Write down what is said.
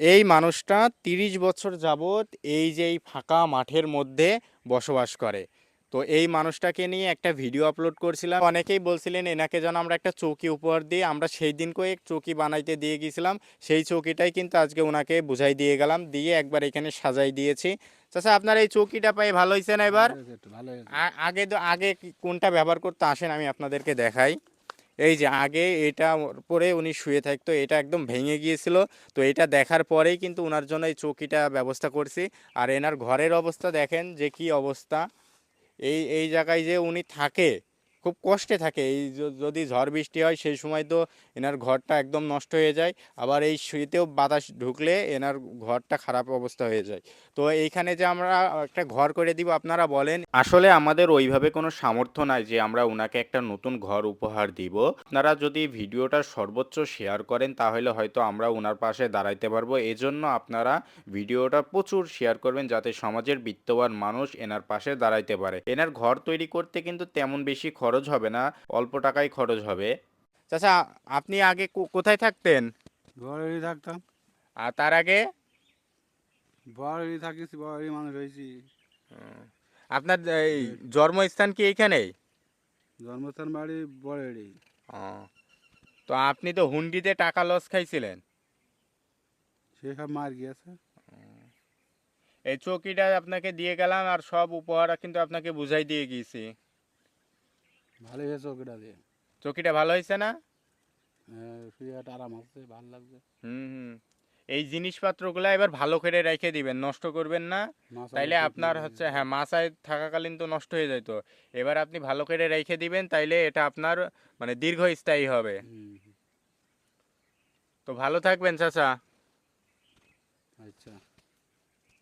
এই মানুষটা ৩০ বছর যাবৎ এই যে এই ফাঁকা মাঠের মধ্যে বসবাস করে। তো এই মানুষটাকে নিয়ে একটা ভিডিও আপলোড করছিলাম। অনেকেই বলছিলেন এনাকে যেন আমরা একটা চৌকি উপহার দিই। আমরা সেই দিন কয়েক চৌকি বানাইতে দিয়ে গেছিলাম। সেই চৌকিটাই কিন্তু আজকে ওনাকে বুঝাই দিয়ে গেলাম, দিয়ে একবার এখানে সাজাই দিয়েছি। চাচা, আপনার এই চৌকিটা পেয়ে ভালো হয়েছে না এবার? ভালো হয়েছে, একটু ভালো হয়েছে। আগে কোনটা ব্যবহার করতে আসেন আমি আপনাদেরকে দেখাই। এই যে আগে এটা পরে উনি শুয়ে থাকতো, এটা একদম ভেঙে গিয়েছিল। তো এটা দেখার পরেই কিন্তু ওনার জন্য এই চৌকিটা ব্যবস্থা করছি। আর এনার ঘরের অবস্থা দেখেন যে কি অবস্থা। এই জায়গায় যে উনি থাকে, খুব কষ্টে থাকে। এই যদি ঝড় বৃষ্টি হয় সেই সময় তো এনার ঘরটা একদম নষ্ট হয়ে যায়। আবার এই শীতেও বাতাস ঢুকলে এনার ঘরটা খারাপ অবস্থা হয়ে যায়। তো এইখানে যে আমরা একটা ঘর করে দিব, আপনারা বলেন। আসলে আমাদের ওইভাবে কোনো সামর্থ্য নাই যে আমরা ওনাকে একটা নতুন ঘর উপহার দিব। আপনারা যদি ভিডিওটা সর্বোচ্চ শেয়ার করেন তাহলে হয়তো আমরা ওনার পাশে দাঁড়াইতে পারবো। এজন্য আপনারা ভিডিওটা প্রচুর শেয়ার করবেন যাতে সমাজের বিত্তবান মানুষ এনার পাশে দাঁড়াইতে পারে। এনার ঘর তৈরি করতে কিন্তু তেমন বেশি খরচ হবে না, অল্প টাকাই খরচ হবে। চাচা, আপনি আগে কোথায় থাকতেন? বড়ই থাকতাম, আর তার আগে? বড়ই থাকিস, বড়ই মানুষ হয়েছি। আপনার এই জন্মস্থান কি এইখানেই? জন্মস্থান বাড়ি বড়েরই। ও, তো আপনি তো হুন্ডিতে টাকা লস খাইছিলেন। সে সব মার গিয়েছে। এই চৌকিটা আপনাকে দিয়ে গেলাম আর সব উপহার কিন্তু আপনাকে বুঝাই দিয়ে গিয়েছি। ভালো হয়েছে ওকেটা দিয়ে। চৌকিটা ভালো হয়েছে না? শুয়ে একটা আরাম আছে, ভালো লাগছে। হুম হুম। এই জিনিসপত্রগুলো এবার ভালো করে রেখে দিবেন, নষ্ট করবেন না। মাছ আগে তাইলে ঠিক আপনার হচ্ছে, হ্যাঁ, মাছায় থাকাকালীন তো নষ্ট হয়ে যেত। এবার আপনি ভালো করে রেখে দিবেন, তাইলে এটা আপনার মানে দীর্ঘস্থায়ী হবে। হুম। তো ভালো থাকবেন চাচা। আচ্ছা।